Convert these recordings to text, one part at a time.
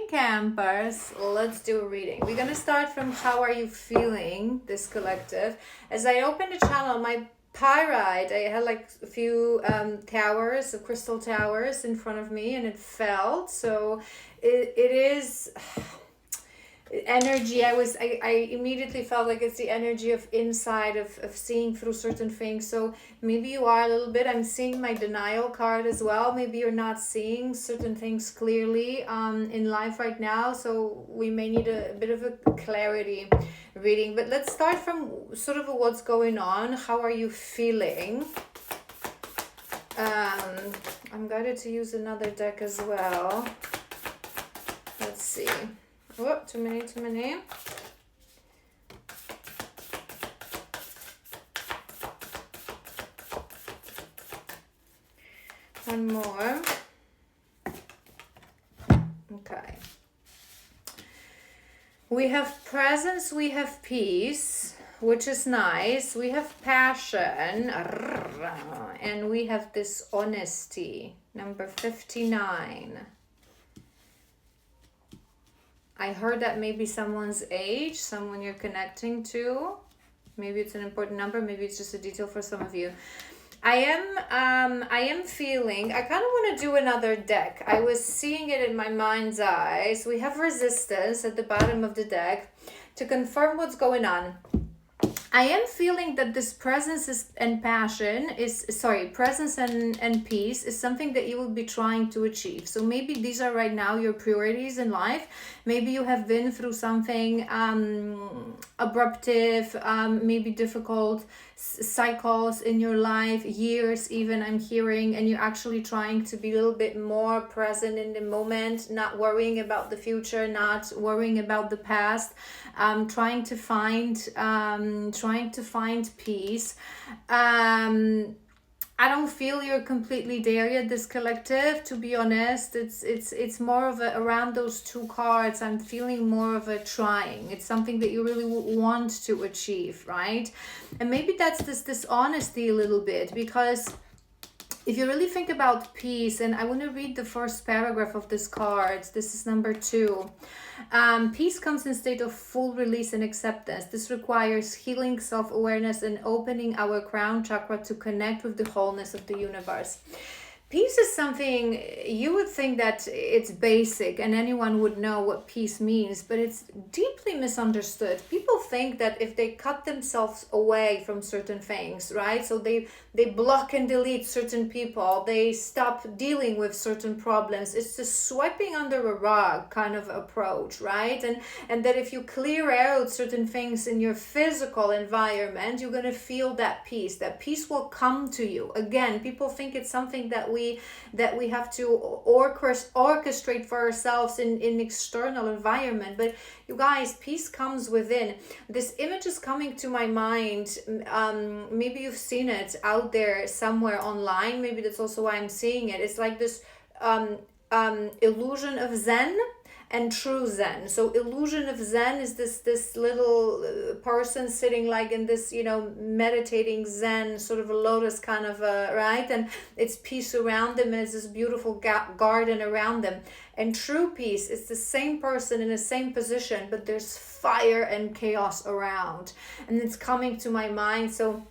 Campers. Let's do a reading. We're gonna start from how are you feeling, this collective. As I opened the channel, my pyrite, I had like a few towers, crystal towers in front of me, and it fell. So it is energy. I immediately felt like it's the energy of inside of seeing through certain things. So maybe you are a little bit, I'm seeing my denial card as well. Maybe you're not seeing certain things clearly in life right now, so we may need a bit of a clarity reading. But let's start from sort of what's going on. How are you feeling? I'm guided to use another deck as well. Let's see. Oh, too many. One more. Okay. We have presence, we have peace, which is nice. We have passion, and we have dishonesty, number 59. I heard that maybe someone's age, someone you're connecting to. Maybe it's an important number, maybe it's just a detail for some of you. I am feeling, I kind of want to do another deck. I was seeing it in my mind's eyes. We have resistance at the bottom of the deck to confirm what's going on. I am feeling that this presence and peace is something that you will be trying to achieve. So maybe these are right now your priorities in life. Maybe you have been through something abruptive, maybe difficult cycles in your life, years even, I'm hearing, and you're actually trying to be a little bit more present in the moment, not worrying about the future, not worrying about the past, trying to find peace. I don't feel you're completely there yet, this collective, to be honest. It's more of around those two cards, I'm feeling more of a trying. It's something that you really want to achieve, right? And maybe that's this dishonesty a little bit, because if you really think about peace, and I want to read the first paragraph of this card. This is number 2. Peace comes in a state of full release and acceptance. This requires healing, self-awareness, and opening our crown chakra to connect with the wholeness of the universe. Peace is something you would think that it's basic and anyone would know what peace means, but it's deeply misunderstood. People think that if they cut themselves away from certain things, right? So they block and delete certain people, they stop dealing with certain problems. It's just swiping under a rug kind of approach, right? And that if you clear out certain things in your physical environment, you're going to feel that peace. That peace will come to you. Again, people think it's something that we have to orchestrate for ourselves in external environment, but you guys, peace comes within. This image is coming to my mind. Maybe you've seen it out there somewhere online. Maybe that's also why I'm seeing it. It's like this illusion of Zen and true Zen. So illusion of Zen is this little person sitting like in this, meditating Zen, sort of a lotus kind of, right? And it's peace around them, and it's this beautiful garden around them. And true peace is the same person in the same position, but there's fire and chaos around. And it's coming to my mind. So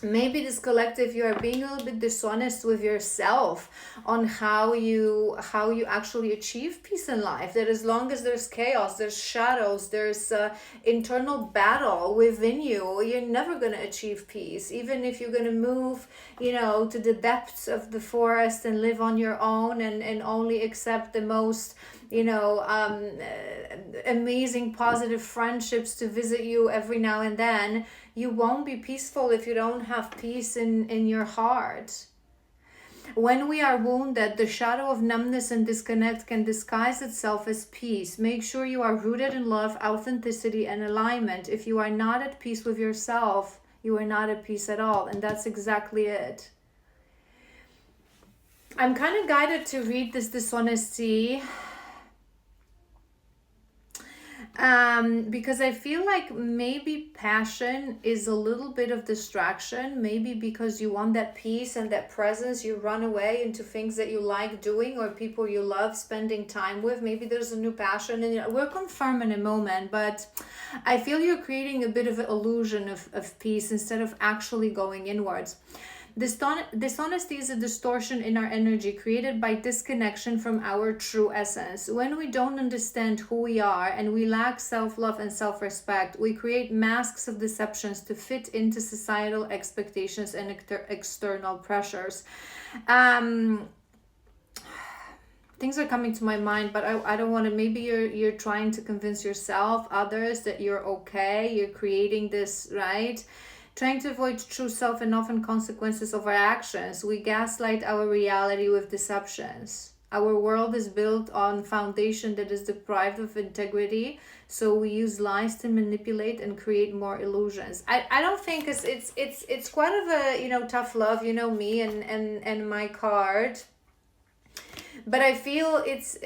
maybe this collective, you are being a little bit dishonest with yourself on how you actually achieve peace in life. That as long as there's chaos, there's shadows, there's internal battle within you, you're never going to achieve peace. Even if you're going to move, to the depths of the forest and live on your own and only accept the most amazing positive friendships to visit you every now and then, you won't be peaceful if you don't have peace in your heart. When we are wounded, the shadow of numbness and disconnect can disguise itself as peace. Make sure you are rooted in love, authenticity, and alignment. If you are not at peace with yourself, you are not at peace at all. And that's exactly it. I'm kind of guided to read this dishonesty. Because I feel like maybe passion is a little bit of distraction. Maybe because you want that peace and that presence, you run away into things that you like doing or people you love spending time with. Maybe there's a new passion, and we'll confirm in a moment. But I feel you're creating a bit of an illusion of peace instead of actually going inwards. Dishonesty is a distortion in our energy created by disconnection from our true essence. When we don't understand who we are and we lack self-love and self-respect, we create masks of deceptions to fit into societal expectations and external pressures. Um, Things are coming to my mind, but I don't want to. Maybe you're trying to convince yourself, others, that you're okay. You're creating this, right? Trying to avoid true self and often consequences of our actions. We gaslight our reality with deceptions. Our world is built on foundation that is deprived of integrity, so we use lies to manipulate and create more illusions. I don't think it's quite of a tough love, me and my card. But I feel it's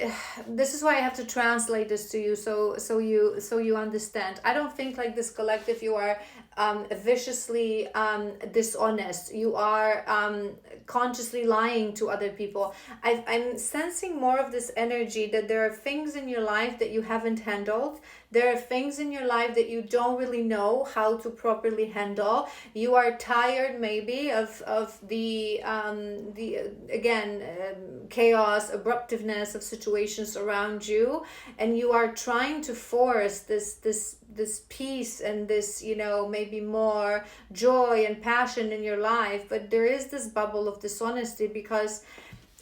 this is why I have to translate this to you, so you understand. I don't think like this collective you are viciously dishonest. You are consciously lying to other people. I'm sensing more of this energy that there are things in your life that you haven't handled. There are things in your life that you don't really know how to properly handle. You are tired maybe of the again chaos, abruptiveness of situations around you, and you are trying to force this peace and this maybe more joy and passion in your life. But there is this bubble of dishonesty because,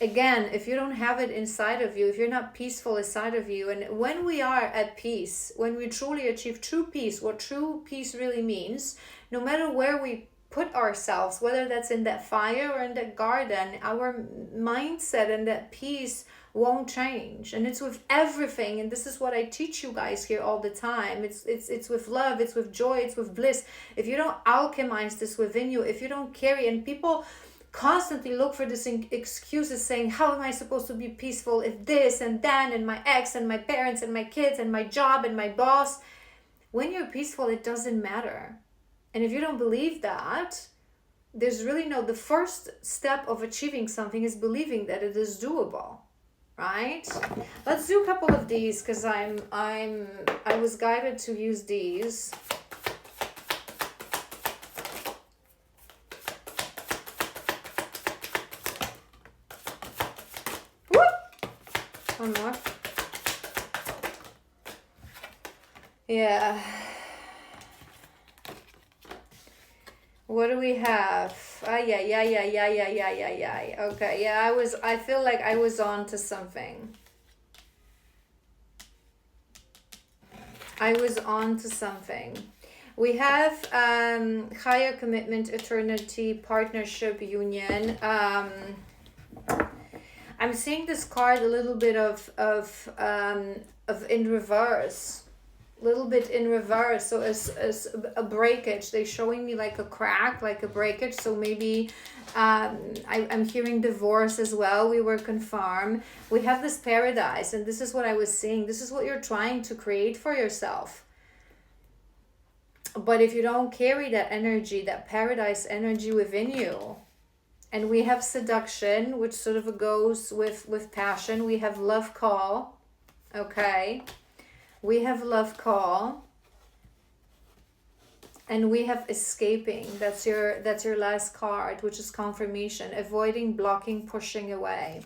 again, if you don't have it inside of you, if you're not peaceful inside of you, and when we are at peace, when we truly achieve true peace, what true peace really means, no matter where we put ourselves, whether that's in that fire or in that garden, our mindset and that peace won't change. And it's with everything, and this is what I teach you guys here all the time. It's with love, it's with joy, it's with bliss. If you don't alchemize this within you, if you don't carry, and people constantly look for this excuses saying, how am I supposed to be peaceful if this and that and my ex and my parents and my kids and my job and my boss. When you're peaceful, it doesn't matter. And if you don't believe that, there's really the first step of achieving something is believing that it is doable, right? Let's do a couple of these because I was guided to use these. One more. Yeah. What do we have? Yeah. Okay, yeah, I feel like I was on to something. We have higher commitment, eternity, partnership, union. I'm seeing this card a little bit of in reverse. So as a breakage, they're showing me like a crack, like a breakage. So maybe I'm hearing divorce as well. We were confirmed. We have this paradise, and this is what I was seeing. This is what you're trying to create for yourself. But if you don't carry that energy, that paradise energy within you, and we have seduction, which sort of goes with passion. We have love call. Okay. We have love call. And we have escaping. That's your last card, which is confirmation. Avoiding, blocking, pushing away.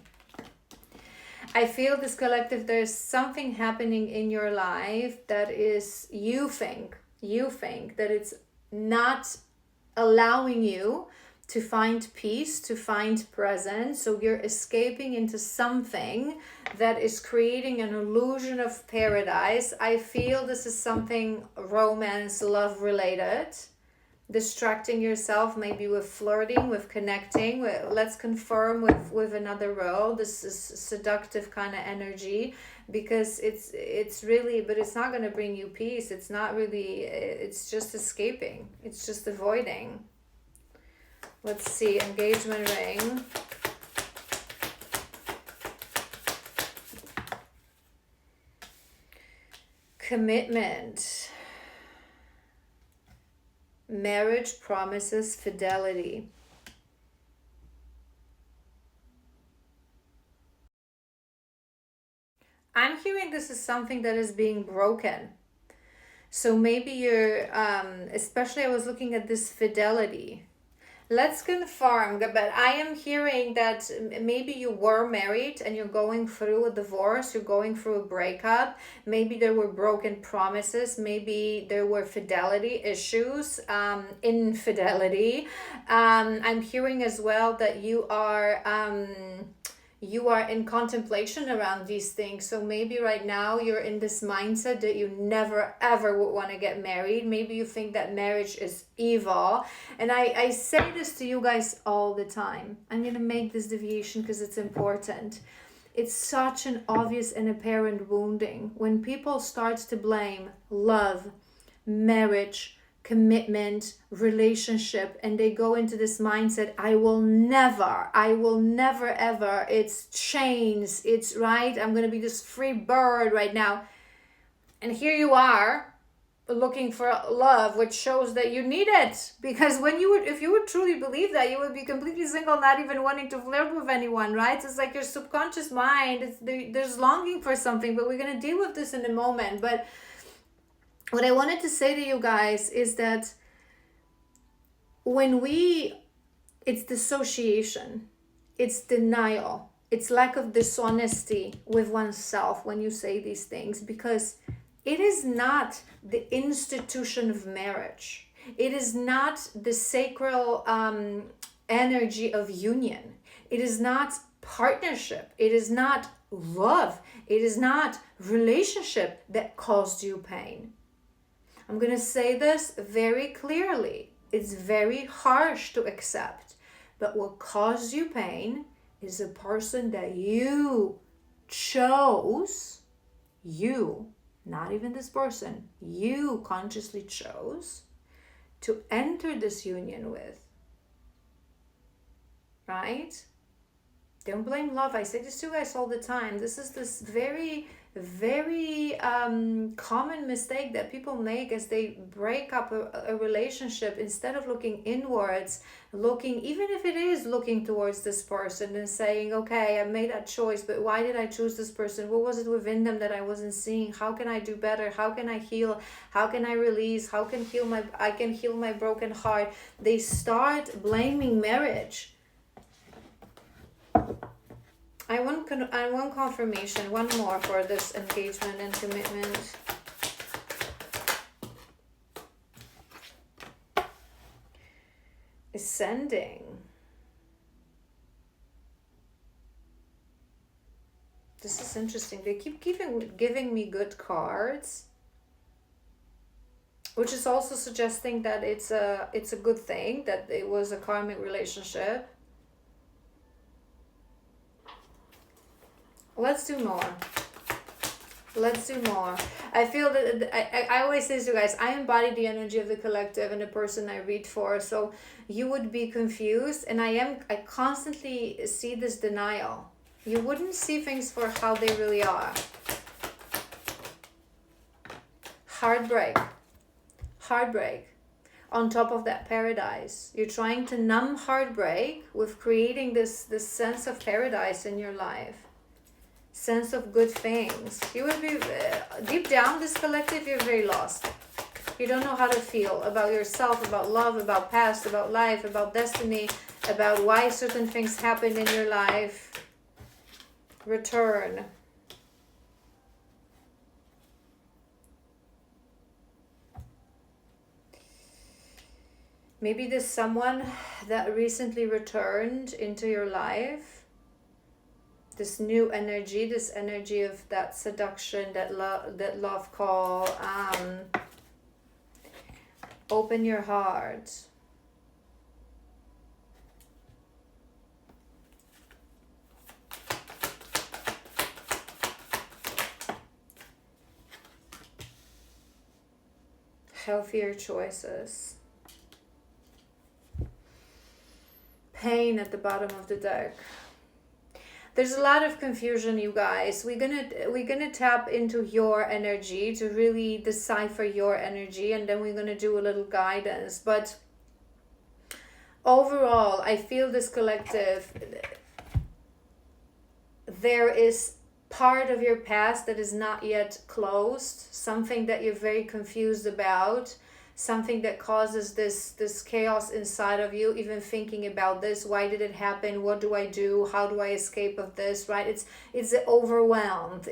I feel this collective, there's something happening in your life that is, you think that it's not allowing you to find peace, to find presence. So you're escaping into something that is creating an illusion of paradise. I feel this is something romance, love related. Distracting yourself maybe with flirting, with connecting. Let's confirm with another role. This is seductive kind of energy, because it's really, but it's not going to bring you peace. It's not really, it's just escaping. It's just avoiding. Let's see, engagement ring. Commitment. Marriage promises fidelity. I'm hearing this is something that is being broken. So maybe you're, especially I was looking at this fidelity. Let's confirm, but I am hearing that maybe you were married and you're going through a divorce, you're going through a breakup. Maybe there were broken promises, maybe there were fidelity issues, infidelity. I'm hearing as well that you are in contemplation around these things. So maybe right now you're in this mindset that you never ever would want to get married. Maybe you think that marriage is evil. And I say this to you guys all the time. I'm going to make this deviation because it's important. It's such an obvious and apparent wounding when people start to blame love, marriage, commitment, relationship, and they go into this mindset, I will never ever, it's chains, it's right, I'm gonna be this free bird right now. And here you are looking for love, which shows that you need it, because if you would truly believe that, you would be completely single, not even wanting to flirt with anyone, right? It's like your subconscious mind, there's longing for something, but we're gonna deal with this in a moment. But what I wanted to say to you guys is that it's dissociation, it's denial, it's lack of dishonesty with oneself when you say these things, because it is not the institution of marriage. It is not the sacral energy of union. It is not partnership. It is not love. It is not relationship that caused you pain. I'm going to say this very clearly. It's very harsh to accept, but what caused you pain is a person that you chose, not even this person, you consciously chose to enter this union with, right? Don't blame love. I say this to you guys all the time. This is this very common mistake that people make as they break up a relationship. Instead of looking inwards, even if it is looking towards this person and saying, okay, I made that choice, but why did I choose this person? What was it within them that I wasn't seeing? How can I do better? How can I heal? How can I release? How can I can heal my broken heart? They start blaming marriage. I want confirmation, one more for this engagement and commitment. Ascending. This is interesting. They keep giving me good cards, which is also suggesting that it's a good thing, that it was a karmic relationship. Let's do more. I feel that I always say to you guys, I embody the energy of the collective and the person I read for. So you would be confused, and I constantly see this denial. You wouldn't see things for how they really are. Heartbreak. On top of that, paradise. You're trying to numb heartbreak with creating this sense of paradise in your life. Sense of good things. You would be deep down, this collective, you're very lost. You don't know how to feel about yourself, about love, about past, about life, about destiny, about why certain things happened in your life. Return. Maybe there's someone that recently returned into your life. This new energy, this energy of that seduction, that love call. Open your heart. Healthier choices. Pain at the bottom of the deck. There's a lot of confusion, you guys. We're gonna tap into your energy to really decipher your energy, and then we're gonna do a little guidance. But overall, I feel this collective, there is part of your past that is not yet closed, something that you're very confused about, something that causes this chaos inside of you, even thinking about this. Why did it happen? What do I do? How do I escape of this? Right? It's overwhelmed,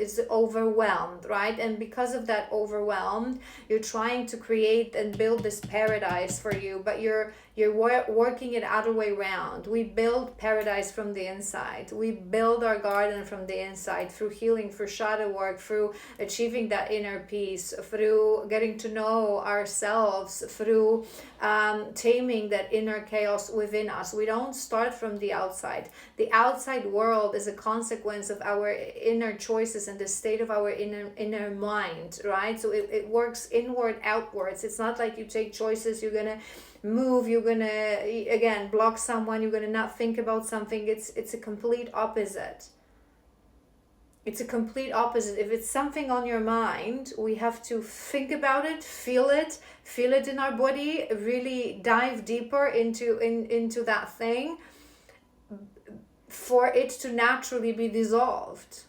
right? And because of that overwhelmed, you're trying to create and build this paradise for you, but you're working it other way around. We build paradise from the inside. We build our garden from the inside through healing, through shadow work, through achieving that inner peace, through getting to know ourselves, through taming that inner chaos within us. We don't start from the outside. The outside world is a consequence of our inner choices and the state of our inner mind, right? So it works inward, outwards. It's not like you take choices, you're gonna move, you're gonna again block someone, you're gonna not think about something. It's a complete opposite. It's a complete opposite. If it's something on your mind, we have to think about it, feel it in our body, really dive deeper into that thing for it to naturally be dissolved.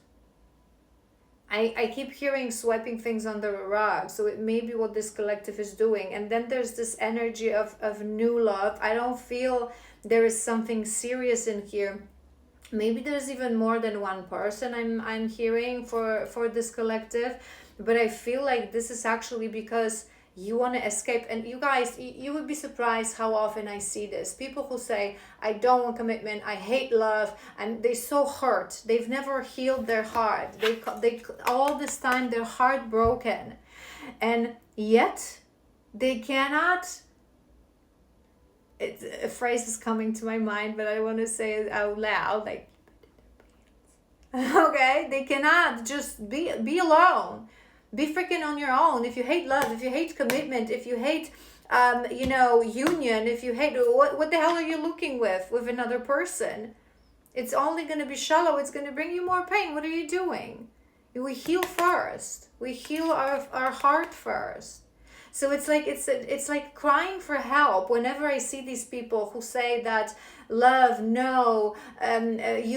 I keep hearing swiping things under a rug, so it may be what this collective is doing. And then there's this energy of new love. I don't feel there is something serious in here. Maybe there's even more than one person I'm hearing for this collective, but I feel like this is actually because you want to escape. And you guys, you would be surprised how often I see this. People who say, I don't want commitment, I hate love, and they're so hurt. They've never healed their heart. They all this time, they're heartbroken. And yet, they cannot... a phrase is coming to my mind, but I want to say it out loud. Like, okay? They cannot just be alone. Be freaking on your own. If you hate love, if you hate commitment, if you hate, union, if you hate, what the hell are you looking with another person? It's only going to be shallow. It's going to bring you more pain. What are you doing? We heal first. We heal our heart first. So it's like crying for help whenever I see these people who say that love, no,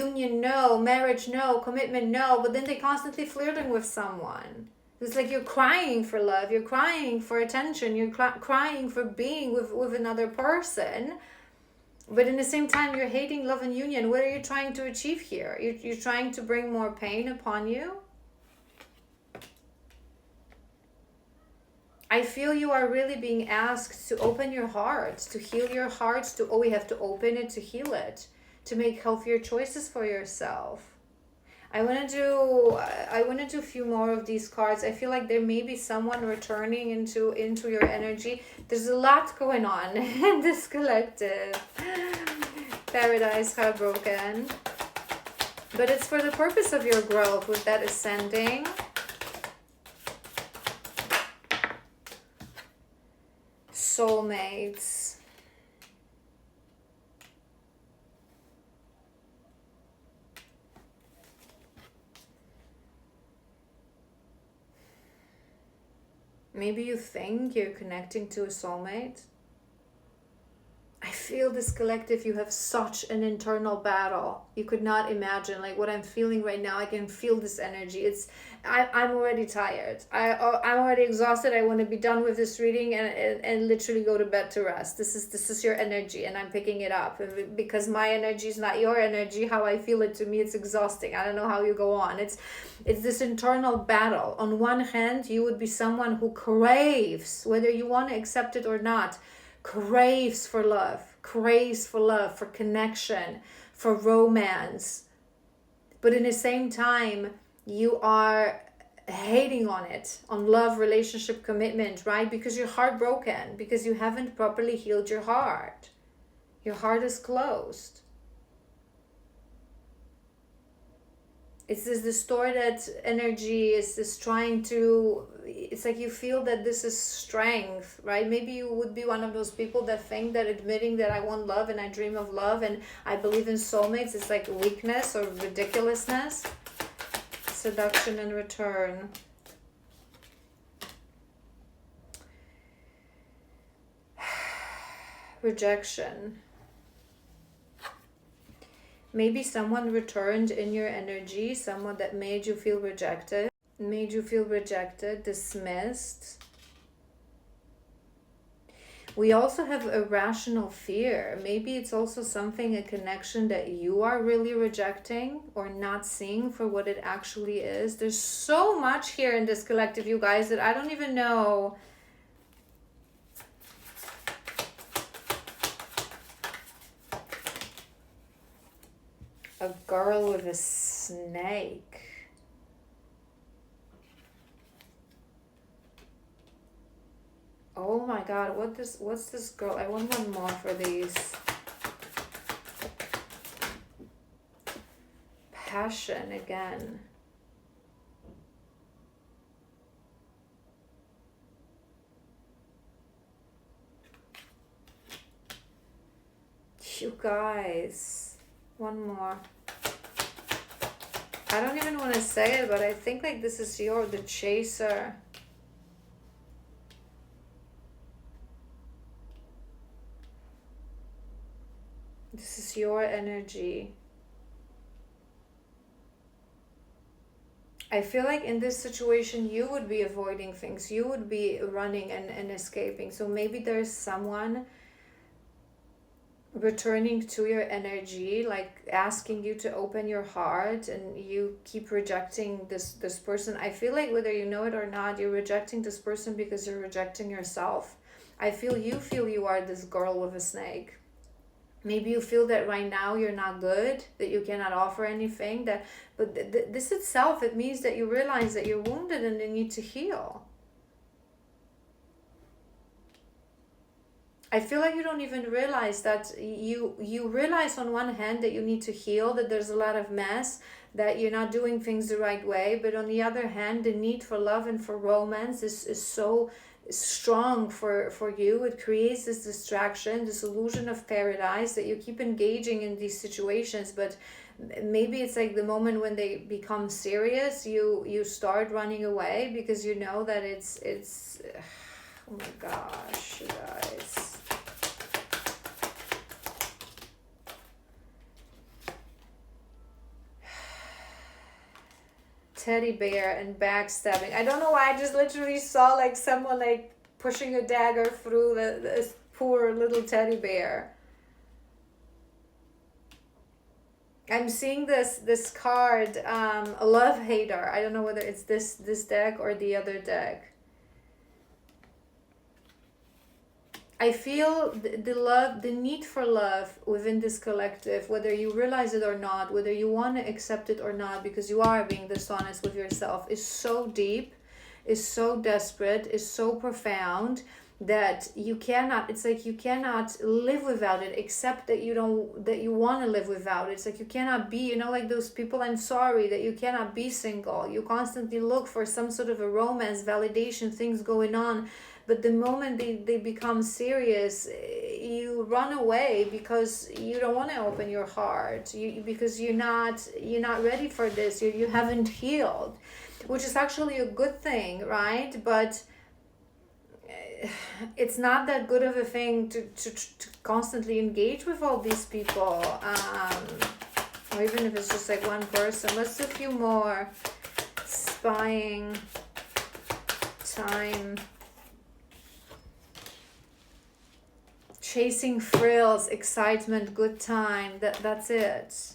union, no, marriage, no, commitment, no, but then they constantly flirting with someone. It's like you're crying for love, you're crying for attention, you're crying for being with another person, but in the same time you're hating love and union. What are you trying to achieve here? You're trying to bring more pain upon you? I feel you are really being asked to open your heart, to heal your heart, we have to open it to heal it, to make healthier choices for yourself. I want to do a few more of these cards. I feel like there may be someone returning into your energy. There's a lot going on in this collective. Paradise, heartbroken. But it's for the purpose of your growth with that ascending. Soulmates. Maybe you think you're connecting to a soulmate. I feel this collective, you have such an internal battle. You could not imagine, like what I'm feeling right now. I can feel this energy. I'm already tired. I'm already exhausted. I want to be done with this reading and literally go to bed to rest. This is your energy, and I'm picking it up because my energy is not your energy. How I feel it, to me, it's exhausting. I don't know how you go on. It's this internal battle. On one hand, you would be someone who craves, whether you want to accept it or not, craves for love, for connection, for romance. But in the same time, you are hating on it, on love, relationship, commitment, right? Because you're heartbroken, because you haven't properly healed your heart. Your heart is closed. It's this distorted energy, is this trying to it's like you feel that this is strength, right? Maybe you would be one of those people that think that admitting that I want love and I dream of love and I believe in soulmates is like weakness or ridiculousness. Seduction and return. Rejection. Maybe someone returned in your energy, someone that made you feel rejected, dismissed. We also have irrational fear. Maybe it's also something, a connection that you are really rejecting or not seeing for what it actually is. There's so much here in this collective, you guys, that I don't even know. A girl with a snake. Oh my god, what's this girl? I want one more for these. Passion again. You guys, one more. I don't even want to say it, but I think like this is the chaser. This is your energy. I feel like in this situation, you would be avoiding things. You would be running and escaping. So maybe there's someone returning to your energy, like asking you to open your heart, and you keep rejecting this person. I feel like whether you know it or not, you're rejecting this person because you're rejecting yourself. I feel you are this girl with a snake. Maybe you feel that right now you're not good, that you cannot offer anything, but this itself, it means that you realize that you're wounded and you need to heal. I feel like you don't even realize that you realize on one hand that you need to heal, that there's a lot of mess, that you're not doing things the right way, but on the other hand, the need for love and for romance is so strong for you. It creates this distraction, this illusion of paradise, that you keep engaging in these situations, but maybe it's like the moment when they become serious, you start running away because you know that it's oh my gosh, you guys. Teddy bear and backstabbing. I don't know why I just literally saw like someone like pushing a dagger through this poor little teddy bear. I'm seeing this card, a love hater. I don't know whether it's this deck or the other deck. I feel the need for love within this collective, whether you realize it or not, whether you want to accept it or not, because you are being dishonest with yourself, is so deep, is so desperate, is so profound that you cannot, it's like you cannot live without it, except that you want to live without it. It's like you cannot be, like those people, I'm sorry, that you cannot be single. You constantly look for some sort of a romance, validation, things going on. But the moment they become serious, you run away because you don't want to open your heart. Because you're not ready for this. You haven't healed, which is actually a good thing, right? But it's not that good of a thing to constantly engage with all these people, or even if it's just like one person. Let's do a few more. Spying, time. Chasing thrills, excitement, good time. That's it.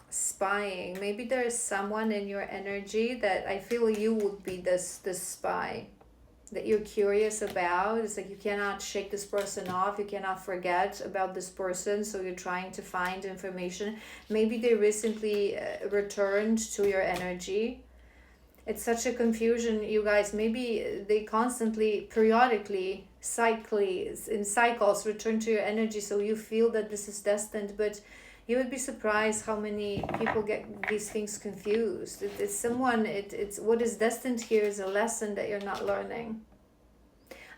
Spying. Maybe there is someone in your energy that I feel you would be this spy that you're curious about. It's like you cannot shake this person off. You cannot forget about this person. So you're trying to find information. Maybe they recently returned to your energy. It's such a confusion, you guys. Maybe they constantly, periodically, in cycles return to your energy, so you feel that this is destined, but You would be surprised how many people get these things confused. It's someone, it's what is destined here is a lesson that you're not learning.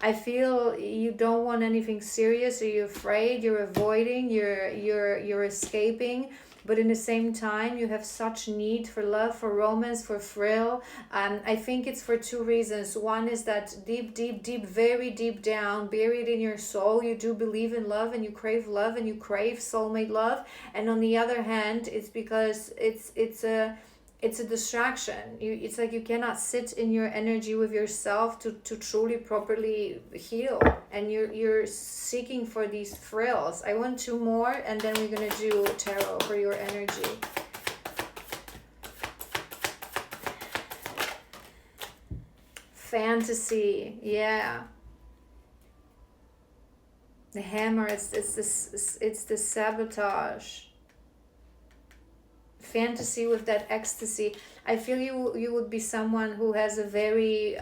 I feel you don't want anything serious, or you're afraid, you're avoiding, you're escaping, but in the same time you have such need for love, for romance, for thrill. I think it's for two reasons. One is that deep, very deep down, buried in your soul, you do believe in love, and you crave love, and you crave soulmate love. And on the other hand, it's because it's a distraction. It's like you cannot sit in your energy with yourself to truly properly heal, and you're seeking for these thrills. I want two more, and then we're gonna do tarot for your energy. Fantasy, yeah. The hammer, it's the sabotage. Fantasy with that ecstasy. I feel you would be someone who has a very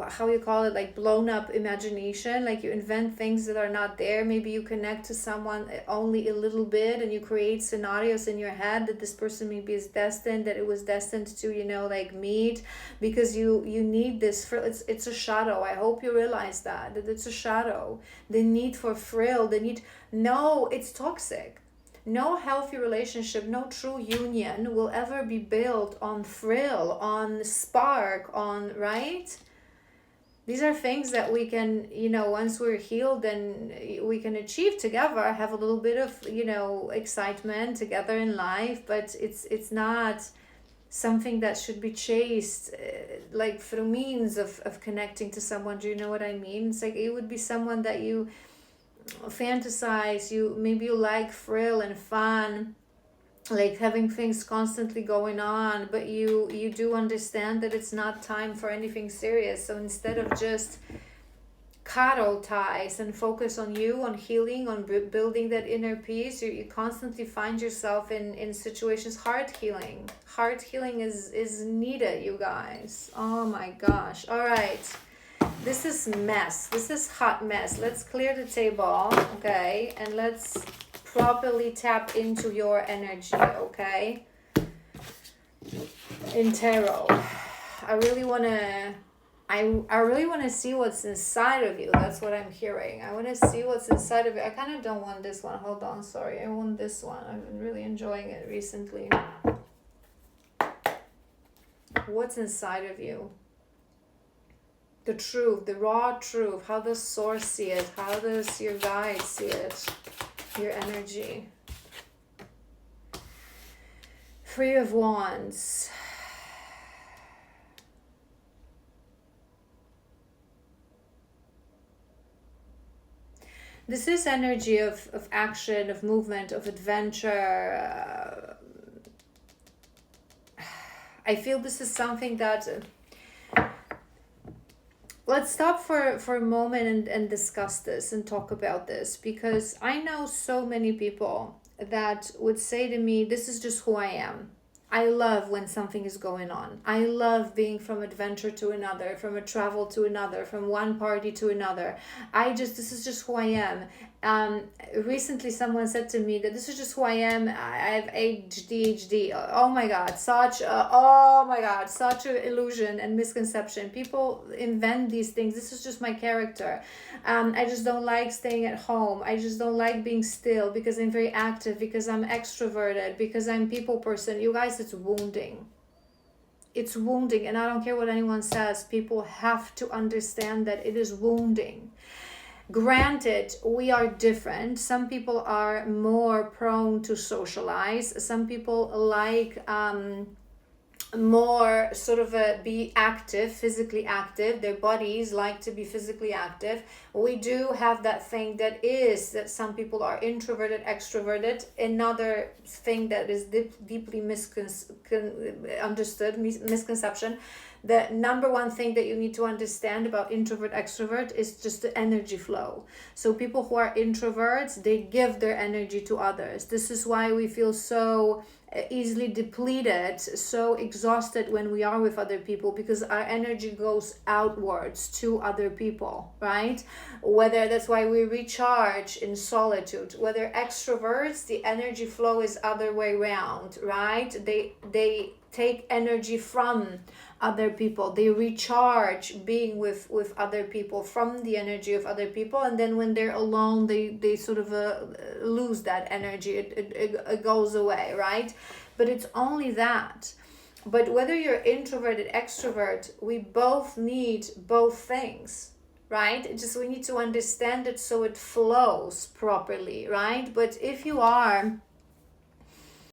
how you call it, like blown up imagination. Like you invent things that are not there. Maybe you connect to someone only a little bit, and you create scenarios in your head that this person maybe is destined, that it was destined to, you know, like meet, because you need this for it's a shadow. I hope you realize that it's a shadow. The need for thrill, the need, no, it's toxic. No healthy relationship, no true union will ever be built on thrill, on spark, on, right? These are things that we can, you know, once we're healed, then we can achieve together, have a little bit of, you know, excitement together in life, but it's not something that should be chased like through means of connecting to someone. Do you know what I mean? It's like it would be someone that you fantasize, maybe you like thrill and fun, like having things constantly going on, but you do understand that it's not time for anything serious. So instead of just cuddle ties and focus on you, on healing, on building that inner peace, you constantly find yourself in situations. Heart healing is needed, you guys. Oh my gosh. All right, this is mess. This is hot mess. Let's clear the table, okay? And let's properly tap into your energy, okay? In tarot, I really want to see what's inside of you. That's what I'm hearing. I want to see what's inside of you. I kind of don't want this one. Hold on, sorry. I want this one. I've been really enjoying it recently. What's inside of you? The truth, the raw truth. How does Source see it? How does your guide see it? Your energy. Three of Wands. This is energy of action, of movement, of adventure. I feel this is something that... Let's stop for a moment and discuss this and talk about this, because I know so many people that would say to me, this is just who I am. I love when something is going on. I love being from adventure to another, from a travel to another, from one party to another. This is just who I am. Recently someone said to me that this is just who I am. I have ADHD. Oh my God, such an illusion and misconception. People invent these things. This is just my character. I just don't like staying at home. I just don't like being still because I'm very active, because I'm extroverted, because I'm people person. You guys, it's wounding. It's wounding, and I don't care what anyone says. People have to understand that it is wounding. Granted, we are different. Some people are more prone to socialize. Some people like more sort of be active, physically active. Their bodies like to be physically active. We do have that thing that some people are introverted, extroverted. Another thing that is deeply misconception, the number one thing that you need to understand about introvert extrovert is just the energy flow. So people who are introverts, they give their energy to others. This is why we feel so easily depleted, so exhausted when we are with other people, because our energy goes outwards to other people, right? Whether that's why we recharge in solitude. Whether extroverts, the energy flow is other way around, right? They take energy from other people, they recharge being with other people from the energy of other people, and then when they're alone, they sort of lose that energy. It goes away, right? But it's only that. But whether you're introverted, extrovert, we both need both things, right? It just, we need to understand it so it flows properly, right? But if you are